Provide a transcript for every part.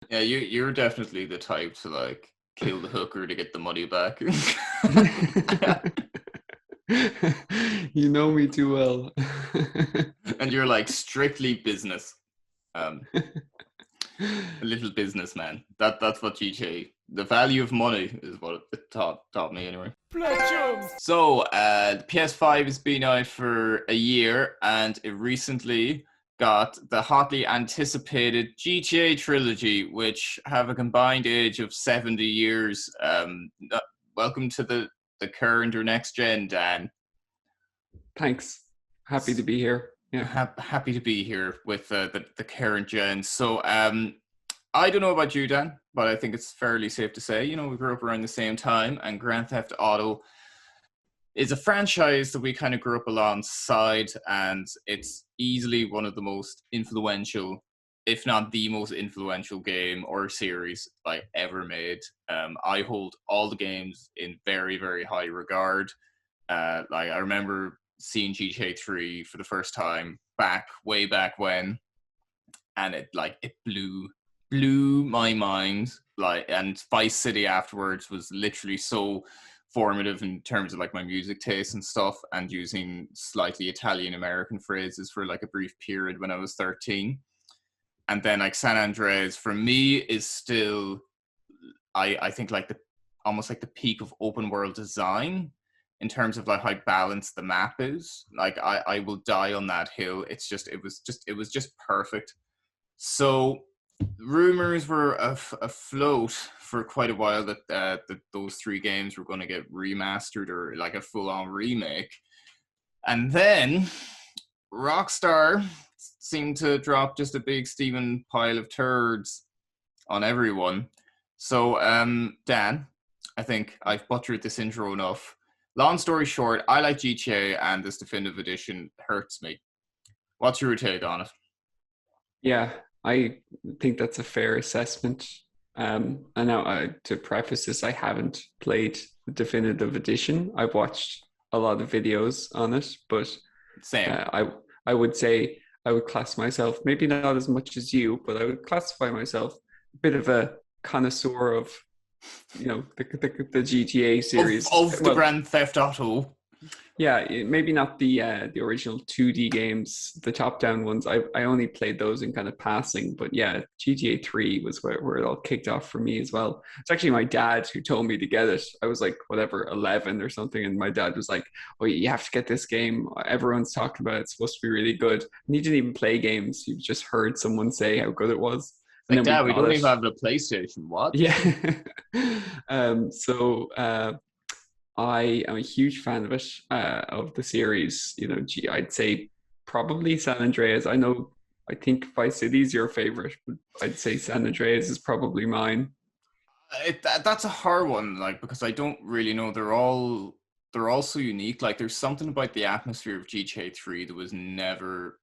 Yeah, you're definitely the type to like kill the hooker to get the money back. You know me too well. And you're like strictly business. Um, a little businessman. That's what GTA. The value of money is what it taught me anyway. Platchums! So, the PS5 has been out for a year, and it recently got the hotly anticipated GTA trilogy, which have a combined age of 70 years. Welcome to the current or next gen, Dan. Thanks. Happy to be here. Yeah. Happy to be here with the current gen. So, I don't know about you, Dan, but I think it's fairly safe to say, we grew up around the same time, and Grand Theft Auto is a franchise that we kind of grew up alongside, and it's easily one of the most influential, if not the most influential game or series like ever made. I hold all the games in very, very high regard. Like I remember seeing GTA 3 for the first time way back when, and it blew my mind. Like, and Vice City afterwards was literally so formative in terms of like my music taste and stuff, and using slightly Italian American phrases for like a brief period when I was 13. And then like San Andreas for me is still, I think like the almost like the peak of open world design in terms of like how balanced the map is. Like I will die on that hill. It was just perfect. So rumors were afloat for quite a while that those three games were going to get remastered or like a full-on remake, and then Rockstar seemed to drop just a big steaming pile of turds on everyone. So, Dan, I think I've butchered this intro enough. Long story short, I like GTA, and this definitive edition hurts me. What's your take on it? Yeah, I think that's a fair assessment. And now, to preface this, I haven't played the definitive edition. I've watched a lot of videos on it, but Same. I would say I would class myself, maybe not as much as you, but I would classify myself a bit of a connoisseur of, the GTA Of series. of the Well, Grand Theft Auto. yeah, maybe not the original 2D games, the top-down ones. I only played those in kind of passing, but yeah, GTA 3 was where it all kicked off for me as well. It's actually my dad who told me to get it. I was like, whatever, 11 or something, and my dad was like, "Oh, you have to get this game. Everyone's talking about it. It's supposed to be really good." And he didn't even play games. He just heard someone say how good it was, and Like, then we Dad, we got don't it. even have a PlayStation. What? Yeah. I am a huge fan of it, of the series. I'd say probably San Andreas. I think Vice City is your favorite, but I'd say San Andreas is probably mine. That's a hard one, like, because I don't really know. They're all so unique. Like, there's something about the atmosphere of GTA 3 that was never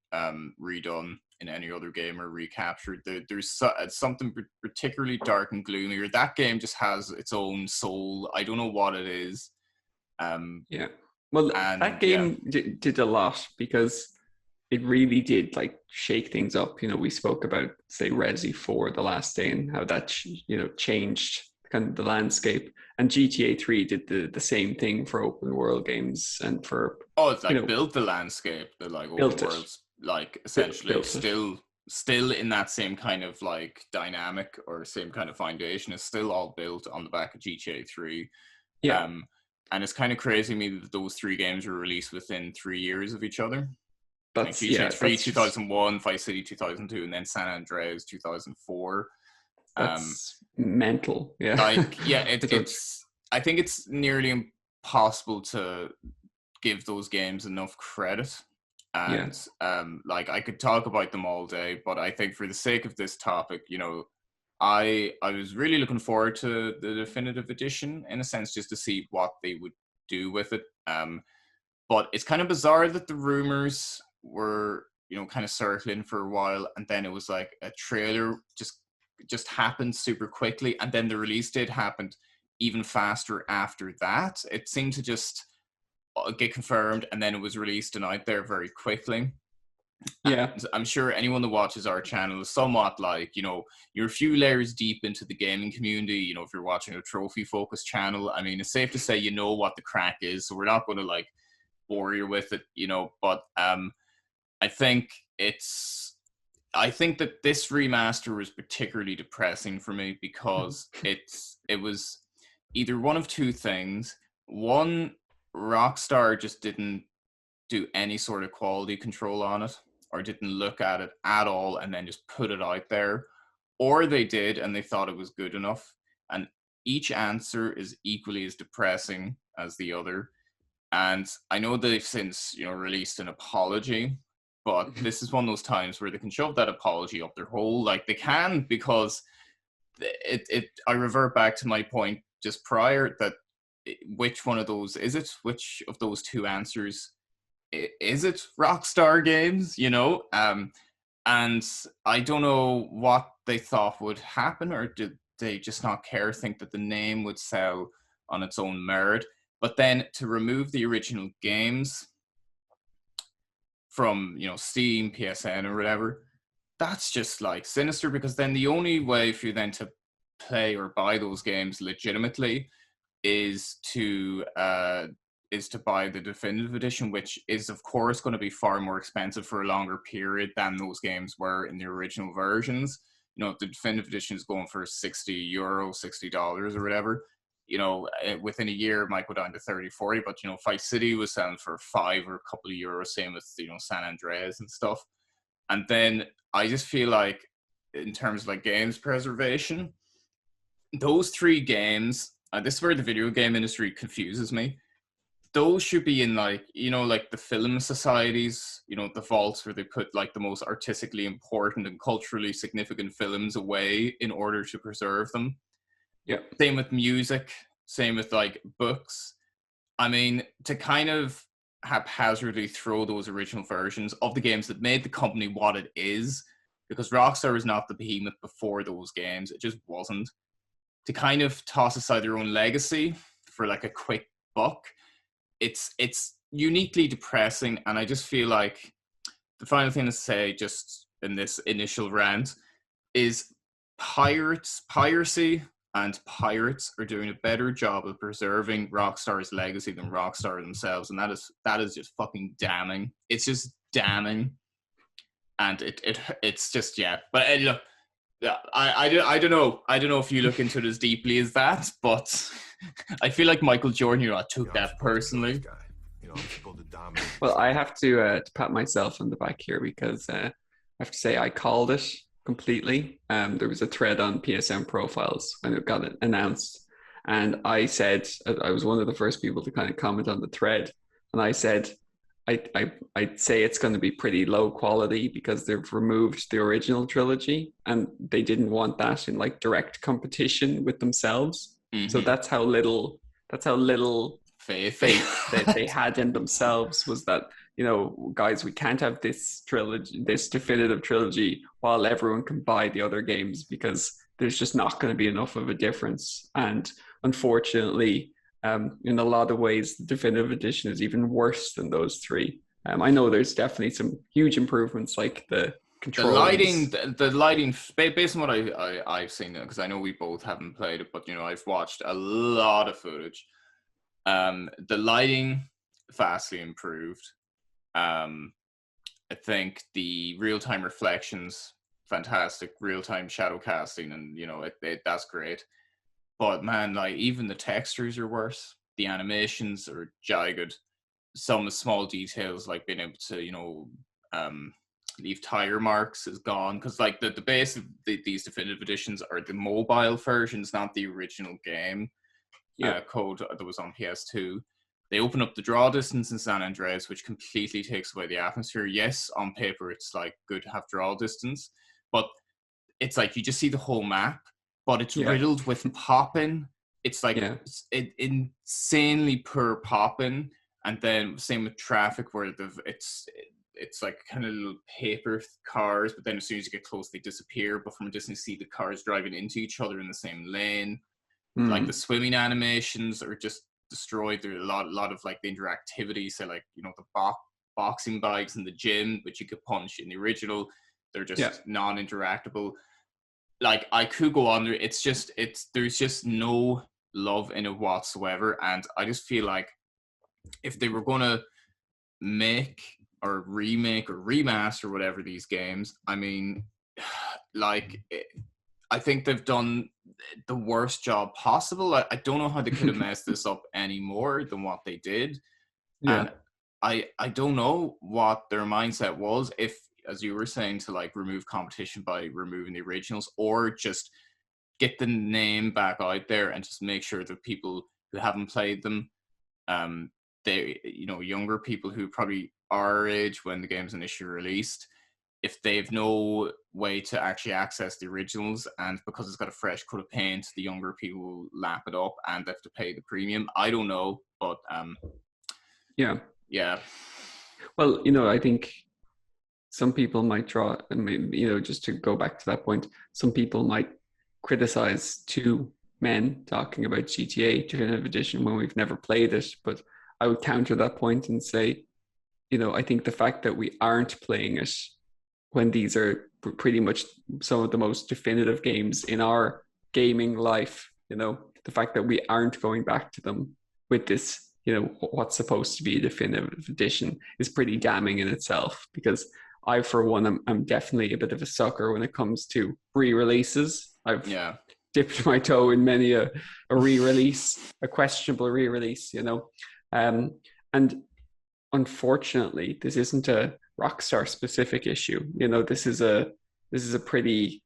redone in any other game or recaptured. There's something particularly dark and gloomy. Or that game just has its own soul. I don't know what it is. Yeah. Well, that And yeah, game did a lot because it really did like shake things up. We spoke about, say, Resi 4 the last day and how that changed kind of the landscape. And GTA 3 did the same thing for open world games and for oh, it's you like know built the landscape, the like open built it, worlds, like essentially built it. still in that same kind of like dynamic or same kind of foundation. Is still all built on the back of GTA 3. Yeah, Um, and it's kind of crazy to me that those three games were released within 3 years of each other. Like GTA 3 that's just 2001, Vice City 2002, and then San Andreas 2004. Um, that's mental. Yeah. like yeah, I don't. I think it's nearly impossible to give those games enough credit. Yeah, And like I could talk about them all day, but I think for the sake of this topic, I was really looking forward to the definitive edition in a sense, just to see what they would do with it. But it's kind of bizarre that the rumors were, kind of circling for a while, and then it was like a trailer just happened super quickly, and then the release date happened even faster after that. It seemed to just get confirmed, and then it was released and out there very quickly. Yeah. I'm sure anyone that watches our channel is somewhat like, you're a few layers deep into the gaming community. If you're watching a trophy focused channel, I mean, it's safe to say what the crack is. So we're not going to like bore you with it, but I think I think that this remaster was particularly depressing for me because it was either one of two things. One, Rockstar just didn't do any sort of quality control on it, or didn't look at it at all and then just put it out there, or they did and they thought it was good enough. And each answer is equally as depressing as the other. And I know they've since, released an apology, but this is one of those times where they can shove that apology up their hole. Like they can, because I revert back to my point just prior that which one of those is it? Which of those two answers is it? Rockstar Games, and I don't know what they thought would happen, or did they just not care, think that the name would sell on its own merit. But then to remove the original games from, Steam, PSN, or whatever, that's just like sinister, because then the only way for you then to play or buy those games legitimately is to buy the definitive edition, which is of course going to be far more expensive for a longer period than those games were in the original versions. The definitive edition is going for €60, $60 or whatever. Within a year it might go down to 30, 40, but Vice City was selling for $5 or a couple of euros, same with San Andreas and stuff. And then I just feel like, in terms of like games preservation, those three games, this is where the video game industry confuses me. Those should be in like, like the film societies, the vaults where they put like the most artistically important and culturally significant films away in order to preserve them. Yeah. Same with music, same with like books. I mean, to kind of haphazardly throw those original versions of the games that made the company what it is, because Rockstar is not the behemoth before those games, it just wasn't. To kind of toss aside their own legacy for like a quick buck, it's uniquely depressing. And I just feel like the final thing to say, just in this initial rant, is piracy and pirates are doing a better job of preserving Rockstar's legacy than Rockstar themselves, and that is just fucking damning. It's just damning, and it's just, yeah. But look, yeah, I don't know. I don't know if you look into it as deeply as that, but I feel like Michael Jordan, I took that personally. I'm supposed to dominate. Well, I have to pat myself on the back here because I have to say I called it completely. There was a thread on PSN profiles when it got announced, and I said I was one of the first people to kind of comment on the thread, and I said I'd say it's going to be pretty low quality because they've removed the original trilogy and they didn't want that in like direct competition with themselves. Mm-hmm. So that's how little faith that they had in themselves, was that, guys, we can't have this definitive trilogy while everyone can buy the other games, because there's just not going to be enough of a difference. And unfortunately, in a lot of ways, the definitive edition is even worse than those three. I know there's definitely some huge improvements, like the controls. The lighting, based on what I've seen, because I know we both haven't played it, but I've watched a lot of footage. The lighting vastly improved. I think the real-time reflections, fantastic. Real-time shadow casting, and that's great. But man, like, even the textures are worse. The animations are jagged. Some small details, like being able to leave tire marks, is gone, because like the base of these definitive editions are the mobile versions, not the original game. Code that was on PS2. They open up the draw distance in San Andreas, which completely takes away the atmosphere. Yes, on paper it's like good to have draw distance, but it's like you just see the whole map, but it's riddled with popping. It's like it's insanely poor popping, and then same with traffic, where it's like kind of little paper cars, but then as soon as you get close, they disappear. But from a distance, you see the cars driving into each other in the same lane. Like the swimming animations are just destroyed. There's a lot of like the interactivity. So like the boxing bags in the gym, which you could punch in the original. They're just non-interactable. Like, I could go on there. There's just no love in it whatsoever. And I just feel like if they were going to make or remake or remaster whatever these games, I mean, like, I think they've done the worst job possible. I don't know how they could have messed this up any more than what they did. Yeah. And I don't know what their mindset was, if, as you were saying, to like remove competition by removing the originals, or just get the name back out there and just make sure that people who haven't played them, they, younger people who probably are our age when the game's initially released, if they've no way to actually access the originals, and because it's got a fresh coat of paint, the younger people will lap it up and they have to pay the premium. I don't know, but yeah. Well, I think some people might just to go back to that point, some people might criticize two men talking about GTA Definitive Edition when we've never played it, but I would counter that point and say, I think the fact that we aren't playing it when these are pretty much some of the most definitive games in our gaming life, the fact that we aren't going back to them with this, what's supposed to be a definitive edition is pretty damning in itself, because I, for one, I'm definitely a bit of a sucker when it comes to re-releases. I've dipped my toe in many a re-release, a questionable re-release, and unfortunately, this isn't a Rockstar specific issue. This is a pretty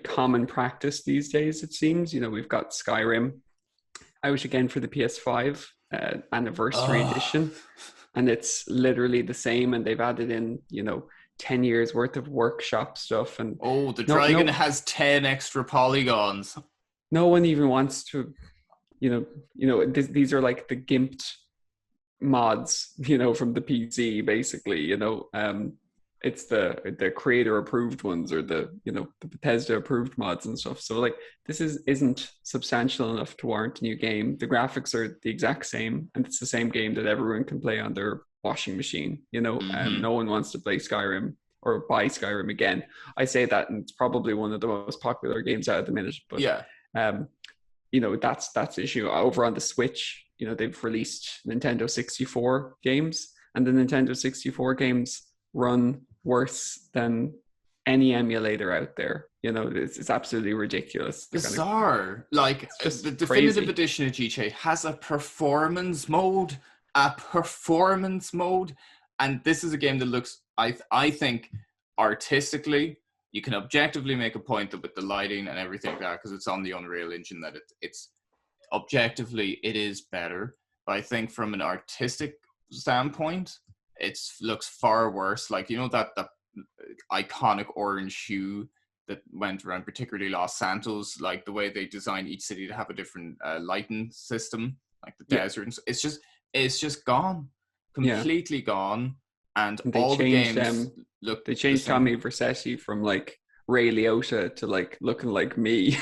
common practice these days, it seems. We've got Skyrim out again for the PS5 anniversary edition, and it's literally the same, and they've added in 10 years worth of workshop stuff, and the dragon has 10 extra polygons. No one even wants to, these are like the gimped mods, from the PC, basically. It's the creator approved ones, or the Bethesda approved mods and stuff. So like, this isn't substantial enough to warrant a new game. The graphics are the exact same, and it's the same game that everyone can play on their washing machine. No one wants to play Skyrim or buy Skyrim again. I say that, and it's probably one of the most popular games out at the minute. But that's the issue. Over on the Switch, they've released Nintendo 64 games, and the Nintendo 64 games run worse than any emulator out there. It's absolutely ridiculous. Bizarre. Like, the definitive edition of GTA has a performance mode, and this is a game that looks, I think, artistically, you can objectively make a point that with the lighting and everything like that, because it's on the Unreal Engine, that it's objectively it is better. But I think from an artistic standpoint, it looks far worse. Like, that iconic orange hue that went around, particularly Los Santos, like the way they designed each city to have a different lighting system, like the desert. And it's just gone, completely gone. And all the games look. They changed Tommy Vercetti from like Ray Liotta to like looking like me.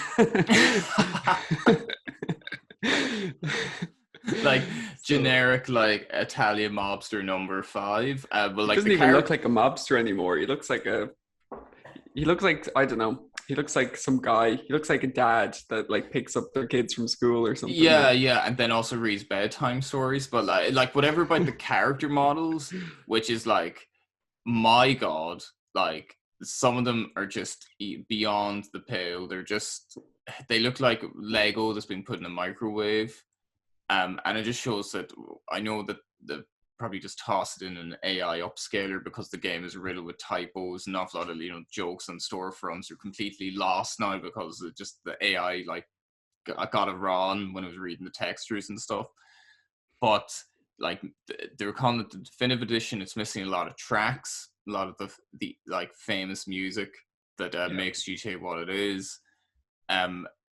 Like generic, like Italian mobster number 5. But like, he doesn't even look like a mobster anymore. He looks like I don't know. He looks like some guy. He looks like a dad that like picks up their kids from school or something. Yeah, and then also reads bedtime stories. But like whatever about the character models, which is like, my God, like some of them are just beyond the pale. They look like Lego that's been put in a microwave. And it just shows that, I know that the probably just tossed in an AI upscaler because the game is riddled with typos, and an awful lot of jokes on storefronts are completely lost now because of just the AI like got it wrong when it was reading the textures and stuff. But like, they're calling it the definitive edition. It's missing a lot of tracks, a lot of the like famous music that makes GTA what it is.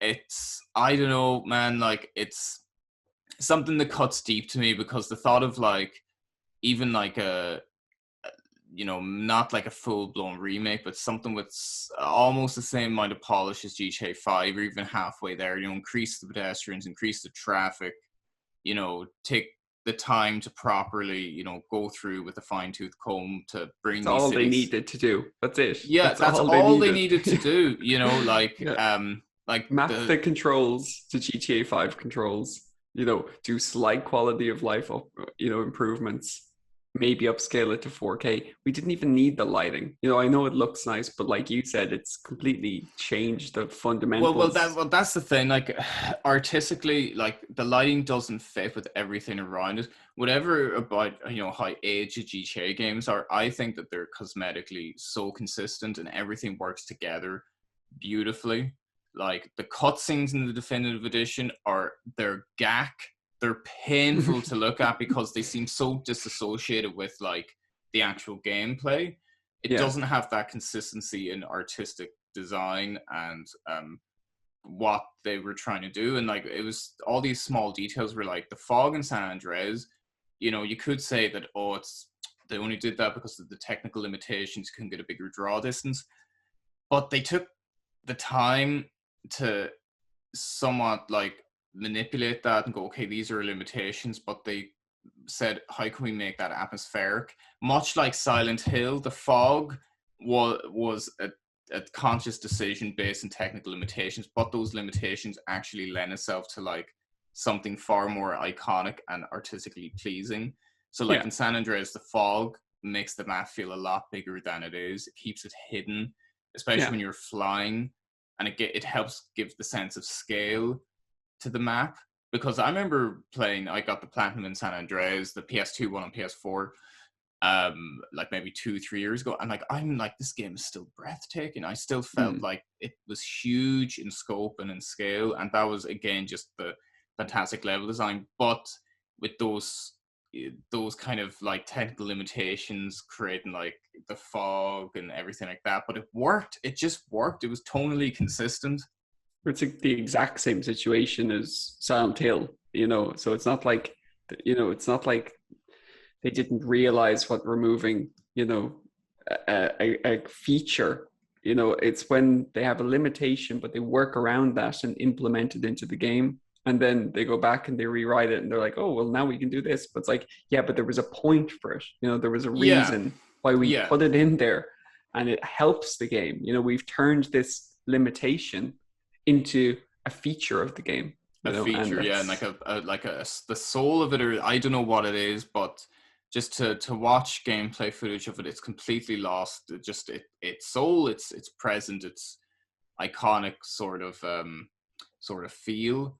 It's, I don't know, man, like, it's something that cuts deep to me, because the thought of like, even like not like a full-blown remake, but something with almost the same amount of polish as GTA 5, or even halfway there, increase the pedestrians, increase the traffic, take the time to properly, go through with a fine-tooth comb to bring That's these all they cities. needed to do. That's it. Yeah, that's all they all they needed. needed to do, Yeah. like Map the controls to GTA 5 controls, do slight quality of life up, improvements, maybe upscale it to 4K. We didn't even need the lighting. I know it looks nice, but like you said, it's completely changed the fundamentals. that's the thing. Like, artistically, like the lighting doesn't fit with everything around it. Whatever about how aged GTA games are, I think that they're cosmetically so consistent and everything works together beautifully. Like the cutscenes in the definitive edition they're gack. They're painful to look at because they seem so disassociated with like the actual gameplay. It Yeah. doesn't have that consistency in artistic design and what they were trying to do. And like it was all these small details were like the fog in San Andreas. You could say that they only did that because of the technical limitations, couldn't get a bigger draw distance, but they took the time to somewhat like manipulate that and go, okay, these are limitations, but they said, how can we make that atmospheric? Much like Silent Hill, the fog was a conscious decision based on technical limitations, but those limitations actually lend itself to like something far more iconic and artistically pleasing. So like in San Andreas, the fog makes the map feel a lot bigger than it is. It keeps it hidden, especially when you're flying, and it helps give the sense of scale to the map. Because I remember I got the Platinum in San Andreas, the PS2 one on PS4, like maybe 2-3 years ago, and like I'm like, this game is still breathtaking. I still felt like it was huge in scope and in scale, and that was again just the fantastic level design. But with those kind of like technical limitations creating like the fog and everything like that, but it worked. It just worked. It was tonally consistent. It's like the exact same situation as Silent Hill, so it's not like they didn't realize what removing, a feature, it's when they have a limitation, but they work around that and implement it into the game. And then they go back and they rewrite it and they're like, oh, well, now we can do this. But it's like, yeah, but there was a point for it. There was a reason why we put it in there, and it helps the game. We've turned this limitation into a feature of the game. And like the soul of it, or I don't know what it is, but just to watch gameplay footage of it, it's completely lost. Its soul, it's present, its iconic sort of feel.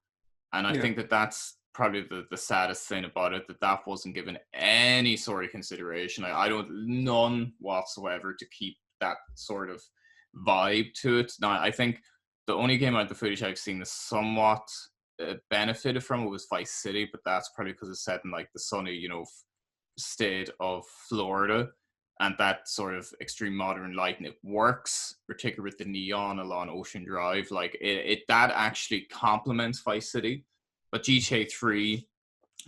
And I think that that's probably the saddest thing about it, that wasn't given any sort of consideration. None whatsoever to keep that sort of vibe to it. Now, I think the only game out of the footage I've seen that somewhat benefited from it was Vice City, but that's probably because it's set in like the sunny, state of Florida, and that sort of extreme modern light, and it works, particularly with the neon along Ocean Drive. Like it that actually complements Vice City. But GTA 3,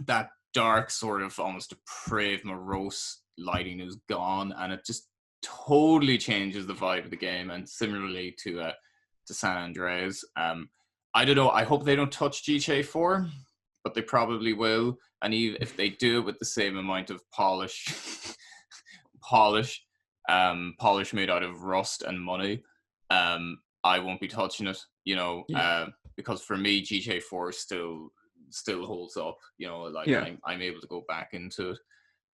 that dark sort of almost depraved, morose lighting is gone, and it just totally changes the vibe of the game. And similarly to San Andreas, I don't know. I hope they don't touch GTA 4, but they probably will. And even if they do it with the same amount of polish made out of rust and money, I won't be touching it. Because for me, GTA 4 still holds up. I'm able to go back into it.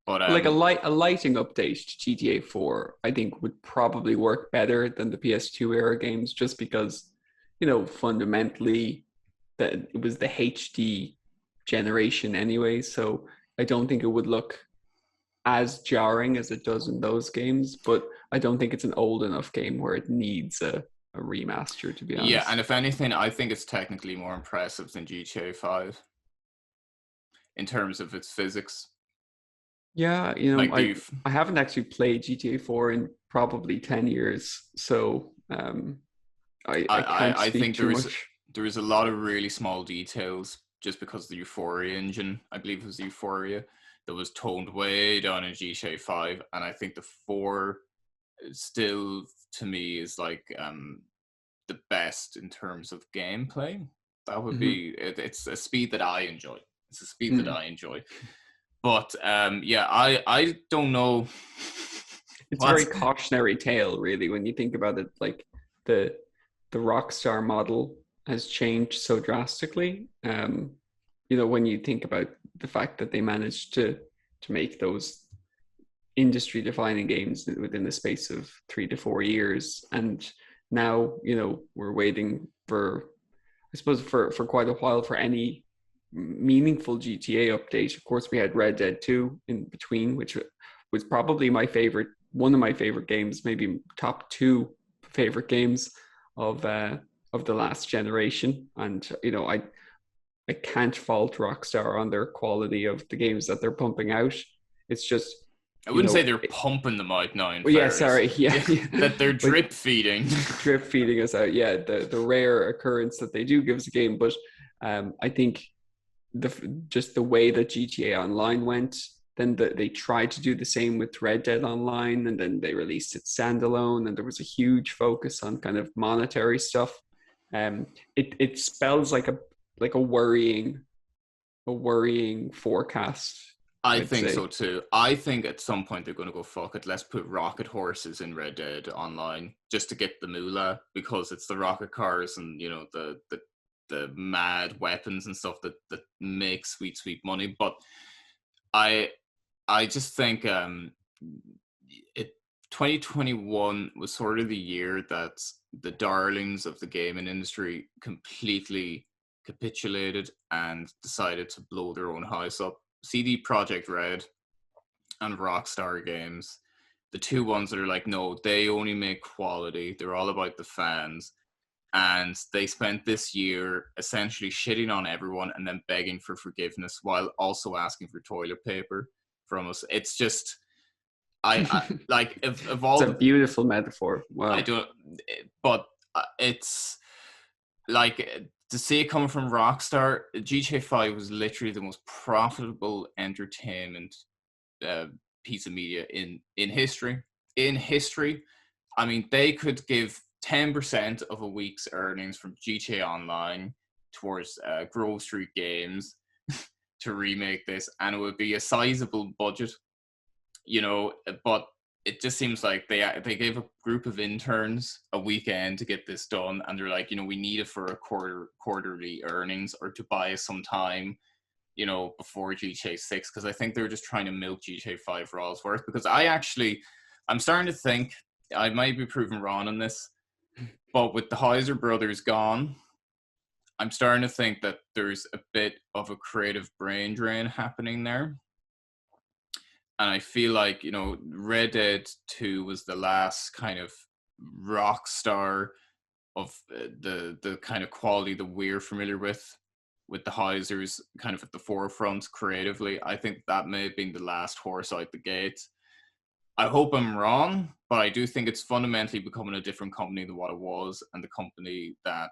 But like a lighting update to GTA 4, I think would probably work better than the PS2 era games, just because, fundamentally that it was the HD generation anyway. So I don't think it would look as jarring as it does in those games, but I don't think it's an old enough game where it needs a remaster, to be honest. Yeah, and if anything, I think it's technically more impressive than GTA 5 in terms of its physics. Yeah, I haven't actually played GTA 4 in probably 10 years, so I can't speak too much. There is a lot of really small details just because the Euphoria engine, I believe it was Euphoria, that was toned way down in GTA 5, and I think the 4 still, to me, is like the best in terms of gameplay. That would be it's a speed that I enjoy. It's a speed that I enjoy. But yeah, I don't know. It's a very cautionary tale, really, when you think about it. Like the Rockstar model has changed so drastically. When you think about the fact that they managed to make those industry-defining games within the space of 3 to 4 years, and now we're waiting for, I suppose, for quite a while for any meaningful GTA update. Of course, we had Red Dead 2 in between, which was probably one of my favorite games, maybe top 2 favorite games of the last generation. And I can't fault Rockstar on their quality of the games that they're pumping out. It's just, I wouldn't say they're pumping them out now. Well, yeah, sorry, yeah. That they're drip feeding. Drip feeding us out, yeah. The rare occurrence that they do give us a game, but I think just the way that GTA Online went, then they tried to do the same with Red Dead Online, and then they released it standalone, and there was a huge focus on kind of monetary stuff. It spells like a worrying forecast. I think so too. I think at some point they're going to go, fuck it, let's put rocket horses in Red Dead Online just to get the moolah, because it's the rocket cars and the mad weapons and stuff that make sweet money. But I just think 2021 was sort of the year that the darlings of the gaming industry completely capitulated and decided to blow their own house up. CD Projekt Red and Rockstar Games, the two ones that are like, no, they only make quality, they're all about the fans. And they spent this year essentially shitting on everyone and then begging for forgiveness while also asking for toilet paper from us. It's just, I like, if all it's a beautiful metaphor. Wow. I don't, but it's like, to see it coming from Rockstar, GTA 5 was literally the most profitable entertainment piece of media in history. In history, I mean, they could give 10% of a week's earnings from GTA Online towards Grove Street Games to remake this, and it would be a sizable budget, but it just seems like they gave a group of interns a weekend to get this done, and they're like, we need it for a quarterly earnings, or to buy us some time, before GTA 6, because I think they're just trying to milk GTA 5 for all it's worth. Because I'm starting to think, I might be proven wrong on this, but with the Heiser brothers gone, I'm starting to think that there's a bit of a creative brain drain happening there. And I feel like, Red Dead 2 was the last kind of rock star of the kind of quality that we're familiar with the Heisers kind of at the forefront creatively. I think that may have been the last horse out the gate. I hope I'm wrong, but I do think it's fundamentally becoming a different company than what it was, and the company that,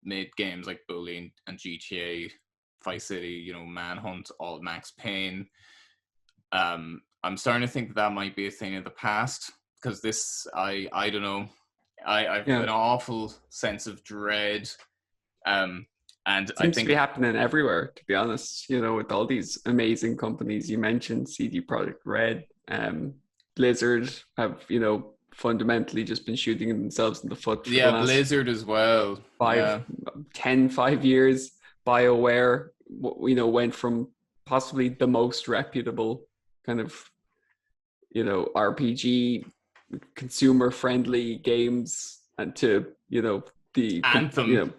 made games like Bully and GTA, Vice City, Manhunt, all Max Payne. I'm starting to think that might be a thing of the past, because this, I don't know, I've an awful sense of dread. And it seems to be happening everywhere, to be honest, with all these amazing companies you mentioned, CD Projekt Red, Blizzard have, fundamentally just been shooting themselves in the foot for the last Blizzard as well. 5 years. BioWare, went from possibly the most reputable kind of, RPG consumer-friendly games, and to, the Anthem.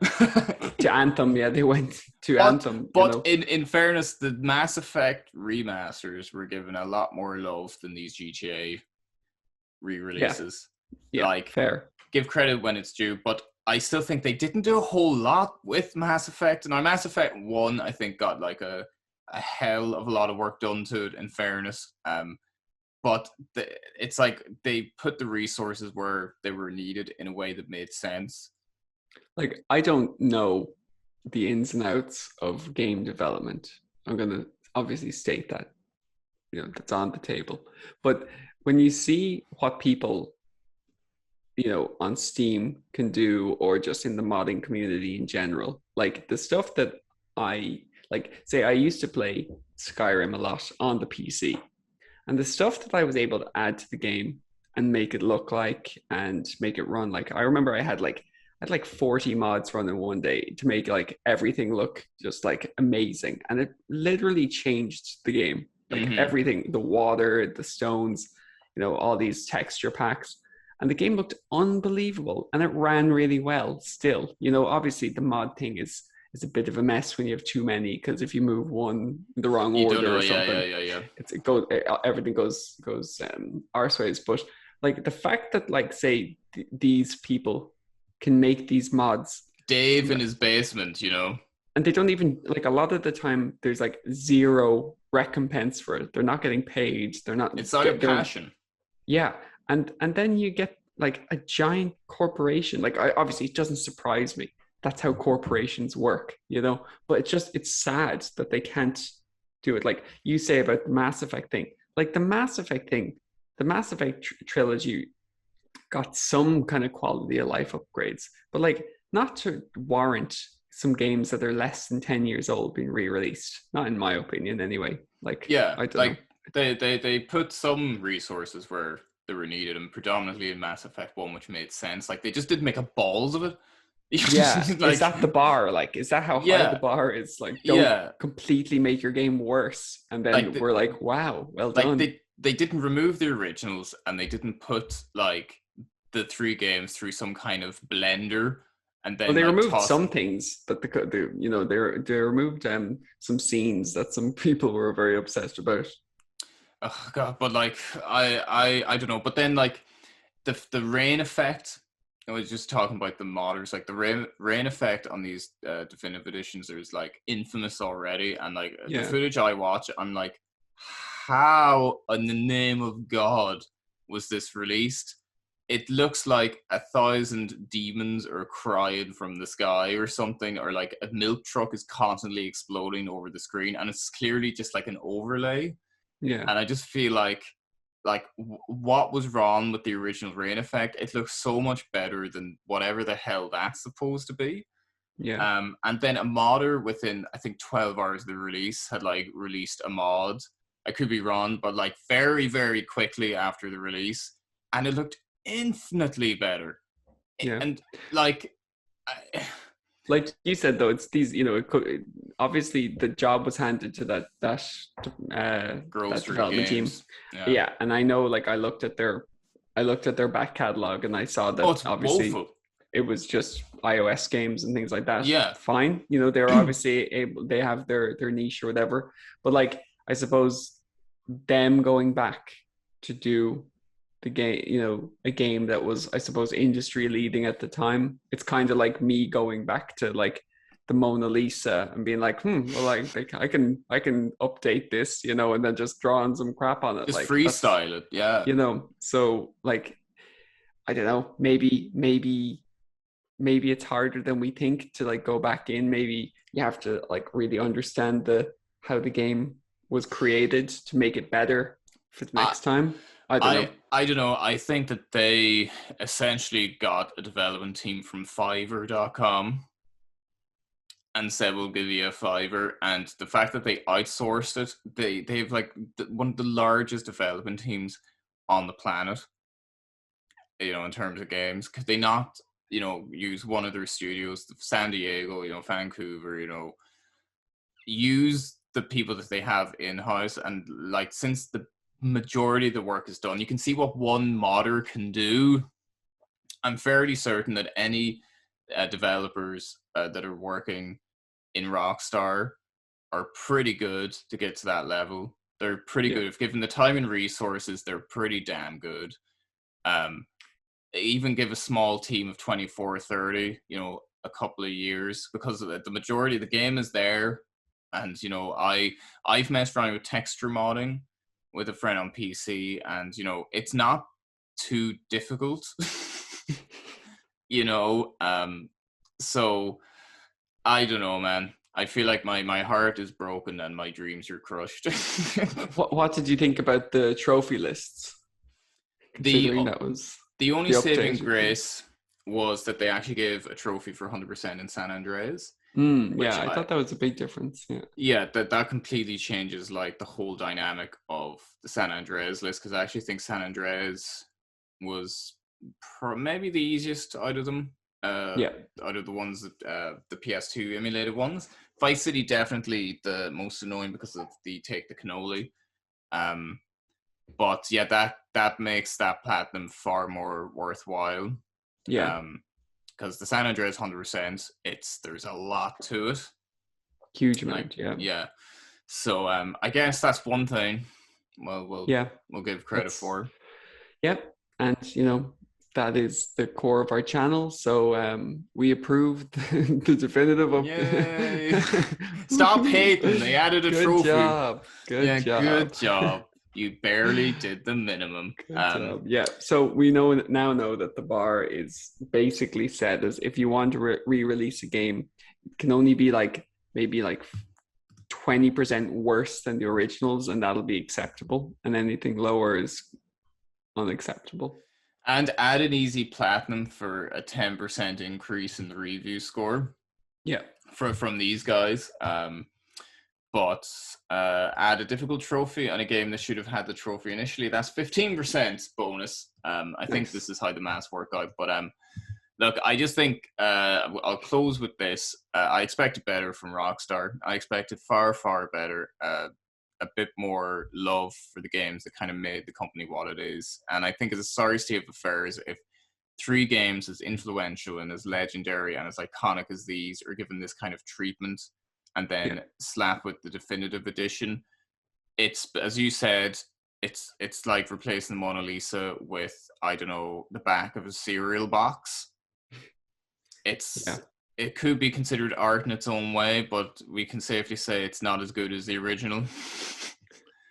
To Anthem, yeah, they went to Anthem. But in fairness, the Mass Effect remasters were given a lot more love than these GTA re-releases. Yeah, fair. Give credit when it's due, but I still think they didn't do a whole lot with Mass Effect. And our Mass Effect 1, I think, got like a hell of a lot of work done to it, in fairness. But it's like they put the resources where they were needed in a way that made sense. Like, I don't know the ins and outs of game development. I'm going to obviously state that, that's on the table. But when you see what people, on Steam can do, or just in the modding community in general, like the stuff that like say I used to play Skyrim a lot on the PC, and the stuff that I was able to add to the game and make it look like and make it run like, I remember I had like 40 mods running one day to make like everything look just like amazing, and it literally changed the game. Like Mm-hmm. everything, the water, the stones, all these texture packs, and the game looked unbelievable, and it ran really well still. Obviously the mod thing is a bit of a mess when you have too many, because if you move one in the wrong You don't order know, or something, yeah. everything goes arseways. But like the fact that like say these people can make these mods, Dave in his basement, and they don't even, like, a lot of the time there's like zero recompense for it. They're not getting paid. They're not. It's out of passion. Yeah, and then you get like a giant corporation. Like, obviously it doesn't surprise me. That's how corporations work, But it's sad that they can't do it. Like you say about the Mass Effect thing. Like the Mass Effect thing, the Mass Effect trilogy got some kind of quality of life upgrades, but like not to warrant some games that are less than 10 years old being re-released. Not in my opinion, anyway. Like, Yeah, I don't like know. they put some resources where they were needed, and predominantly in Mass Effect 1, which made sense. Like they just didn't make a balls of it. Yeah, Like, is that the bar? Like, is that how high the yeah, bar is? Like, don't yeah. completely make your game worse, and Like then we're like, wow, well like done. they didn't remove the originals, and they didn't put like the three games through some kind of blender and Well, then they like removed toss. some things, but they removed some scenes that some people were very obsessed about. Oh god, but like I don't know. But then like the rain effect. I was just talking about the modders, like the rain effect on these definitive editions. There's like infamous already, and like the Yeah, footage I watch, I'm like, how in the name of God was this released? It looks like 1,000 demons are crying from the sky or something, or like a milk truck is constantly exploding over the screen, and it's clearly just like an overlay. yeah, And I just feel like what was wrong with the original rain effect? It looks so much better than whatever the hell that's supposed to be. yeah. And then a modder within, I think, 12 hours of the release had like released a mod. I could be wrong, but like very, very quickly after the release, and it looked infinitely better. Yeah. And like, Like you said, though, it's these, obviously the job was handed to that grocery development team. games. Yeah. Yeah, and I know, like, I looked at their back catalog, and I saw that Oh, it's obviously woeful. it was just iOS games and things like that. Yeah. Fine, they're obviously able, they have their niche or whatever. But like, I suppose them going back to do the game, a game that was, I suppose, industry leading at the time. It's kind of like me going back to like the Mona Lisa and being like, well, like I can update this, and then just draw on some crap on it. Just Like, freestyle it. Yeah. So like, I don't know, maybe it's harder than we think to like go back in. Maybe you have to like really understand how the game was created to make it better for the next time. I don't know. I don't know. I think that they essentially got a development team from Fiverr.com and said, we'll give you a $5. And the fact that they outsourced it, they've like one of the largest development teams on the planet, in terms of games. Could they not, use one of their studios, San Diego, Vancouver, use the people that they have in-house? And like, since the majority of the work is done, you can see what one modder can do. I'm fairly certain that any developers that are working in Rockstar are pretty good to get to that level. They're pretty good. If given the time and resources, they're pretty damn good. Even give a small team of 24 or 30, a couple of years, because the majority of the game is there. And, I've messed around with texture modding with a friend on PC, and, it's not too difficult. So I don't know, man. I feel like my heart is broken and my dreams are crushed. What did you think about the trophy lists? Considering that was the only the saving update. grace was that they actually gave a trophy for 100% in San Andreas. Yeah, which I thought that was a big difference. Yeah. yeah, that completely changes like the whole dynamic of the San Andreas list, because I actually think San Andreas was maybe the easiest out of them, Yeah. out of the ones that the PS2 emulated ones. Vice City definitely the most annoying because of the take the cannoli. But yeah, that makes that platinum far more worthwhile. Yeah. Because the San Andreas 100%, there's a lot to it. Huge Like amount. Yeah. yeah. So I guess that's one thing. Well, Yeah. we'll give credit That's for. Yep. And that is the core of our channel. So we approved the definitive of Yay! Stop hating. They added a Good trophy. job. Yeah, Good job. good job. You barely did the minimum. Good job. Yeah. So we now know that the bar is basically set as if you want to re-release a game, it can only be like maybe like 20% worse than the originals, and that'll be acceptable. And anything lower is unacceptable. And add an easy platinum for a 10% increase in the review score. Yeah. From these guys. But add a difficult trophy on a game that should have had the trophy initially. That's 15% bonus. I think this is how the maths work out. But look, I just think I'll close with this. I expected better from Rockstar. I expected far, far better. A bit more love for the games that kind of made the company what it is. And I think it's a sorry state of affairs if 3 games as influential and as legendary and as iconic as these are given this kind of treatment and then slap with the definitive edition. It's, as you said, it's like replacing the Mona Lisa with, I don't know, the back of a cereal box. It could be considered art in its own way, but we can safely say it's not as good as the original.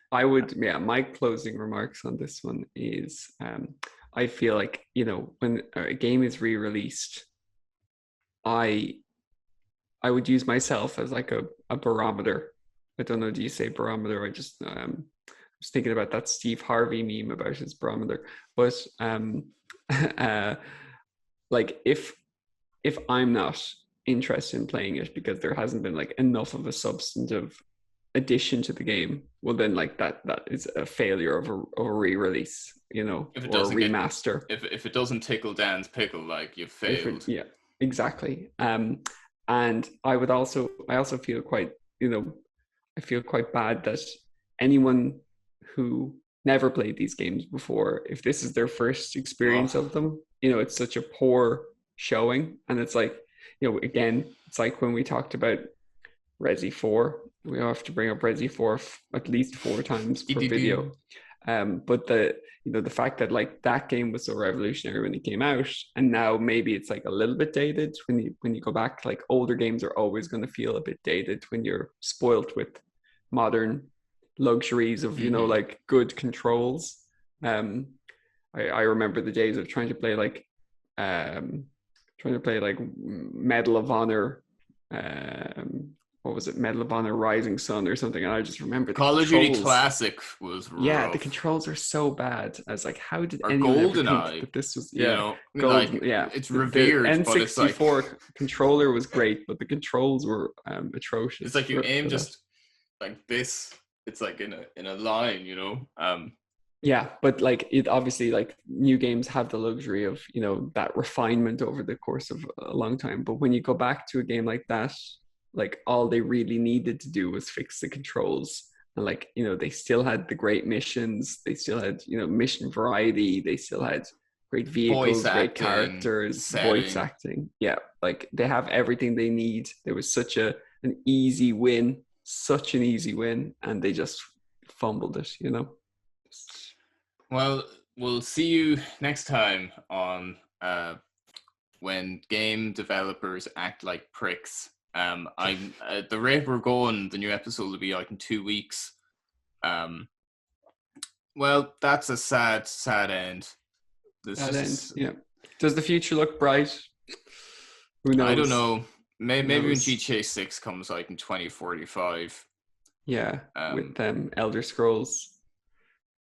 My closing remarks on this one is I feel like, when a game is re-released, I would use myself as like a barometer. I don't know, do you say barometer? I just was thinking about that Steve Harvey meme about his barometer. But like if I'm not interested in playing it because there hasn't been like enough of a substantive addition to the game, well then like that is a failure of a re-release, or a remaster. If it doesn't tickle Dan's pickle, like you've failed. Yeah, exactly. And I also feel quite, I feel quite bad that anyone who never played these games before, if this is their first experience of them, it's such a poor showing. And it's like, again, it's like when we talked about Resi 4, we have to bring up Resi 4 at least 4 times per video. But the fact that like that game was so revolutionary when it came out, and now maybe it's like a little bit dated when you go back. Like older games are always going to feel a bit dated when you're spoilt with modern luxuries of like good controls. I remember the days of trying to play like Medal of Honor. What was it? Medal of Honor Rising Sun or something. And I just remember Call of Duty Classic was rough. Yeah, the controls are so bad. I was like, how did anyone ever think that this was Golden, it's revered. The N64 controller was great, but the controls were atrocious. It's like you aim just like this. It's like in a line, Yeah, but like it obviously, like new games have the luxury of that refinement over the course of a long time. But when you go back to a game like that, like all they really needed to do was fix the controls, and like they still had the great missions, they still had mission variety, they still had great vehicles, great characters, voice acting. Yeah, like they have everything they need. There was such an easy win, and they just fumbled it. Well, we'll see you next time on when game developers act like pricks. I'm at the rate we're going, the new episode will be out in 2 weeks. Well, that's a sad end. Yeah. Does the future look bright? Who knows? I don't know. Maybe when GTA 6 comes out in 2045. Yeah, with Elder Scrolls,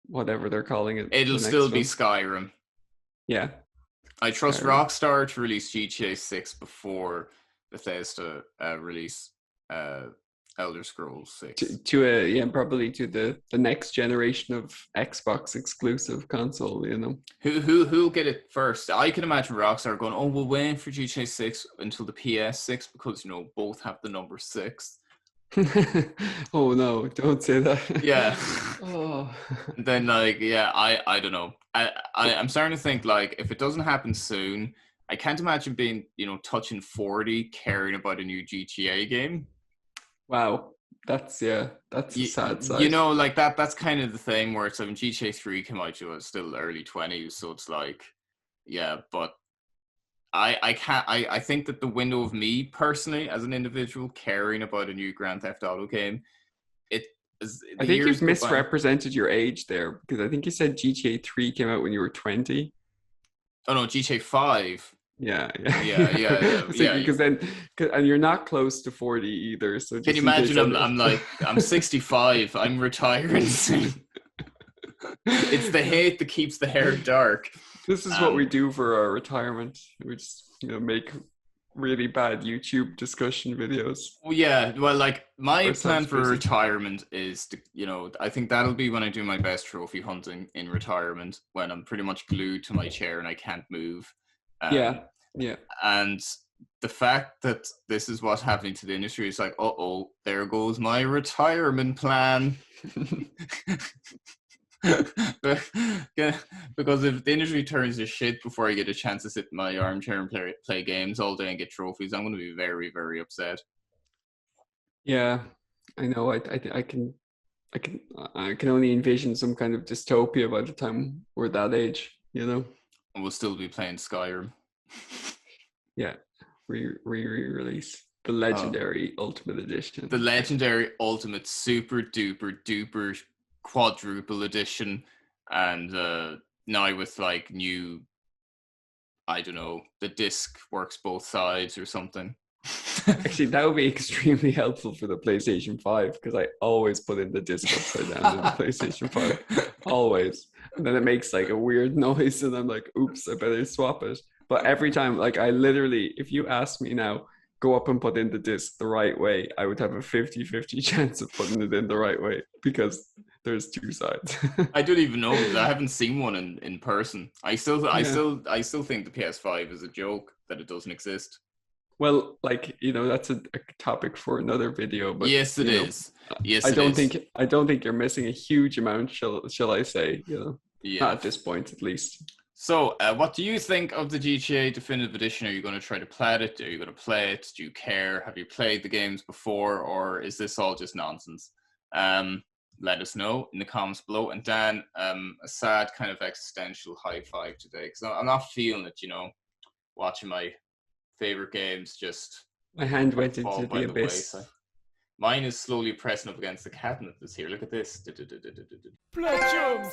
whatever they're calling it. It'll still be Skyrim. Yeah. I trust Rockstar to release GTA 6 before Bethesda release Elder Scrolls 6. Probably to the next generation of Xbox exclusive console, you know. Who'll get it first? I can imagine Rockstar going, "Oh, we'll wait for GTA 6 until the PS6 because both have the number 6." Oh no, don't say that. Yeah. Oh. And then I don't know. I'm starting to think like if it doesn't happen soon, I can't imagine being touching 40 caring about a new GTA game. Wow, that's a sad sight. Like that's kind of the thing where it's when GTA 3 came out, it was still early 20s, so it's like, yeah, but I can't. I think that the window of me personally, as an individual, caring about a new Grand Theft Auto game, I think you've misrepresented your age there, because I think you said GTA 3 came out when you were 20. Oh no, GTA 5. Yeah. Yeah. Because and you're not close to 40 either. So Can you imagine? I'm 65. I'm retiring soon. It's the hate that keeps the hair dark. This is what we do for our retirement. We just make really bad YouTube discussion videos. Well, yeah. Well, like my plan for retirement is to, I think that'll be when I do my best trophy hunting in retirement, when I'm pretty much glued to my chair and I can't move. Yeah. And the fact that this is what's happening to the industry is like, there goes my retirement plan. Because if the industry turns to shit before I get a chance to sit in my armchair and play games all day and get trophies, I'm going to be very, very upset. Yeah, I know. I can only envision some kind of dystopia by the time we're that age, And we'll still be playing Skyrim. Yeah, re-release the legendary Ultimate Edition. The legendary Ultimate Super Duper Quadruple Edition, and now with like new, I don't know, the disc works both sides or something. Actually, that would be extremely helpful for the PlayStation 5, because I always put in the disc upside down in the PlayStation 5. Always. And then it makes like a weird noise and I'm like, oops, I better swap it. But every time, like I literally, if you ask me now, go up and put in the disc the right way, I would have a 50-50 chance of putting it in the right way, because there's two sides. I don't even know, because I haven't seen one in person. I still think the PS5 is a joke that it doesn't exist. Well, that's a topic for another video. But yes, it is. Yes, I don't think you're missing a huge amount. Shall I say? Yeah. Not at this point, at least. So, what do you think of the GTA Definitive Edition? Are you going to try to plat it? Are you going to play it? Do you care? Have you played the games before, or is this all just nonsense? Let us know in the comments below. And Dan, a sad kind of existential high five today, because I'm not feeling it. Watching my favorite games just my hand went into the abyss. Mine is slowly pressing up against the cabinet this here. Look at this. Platchums!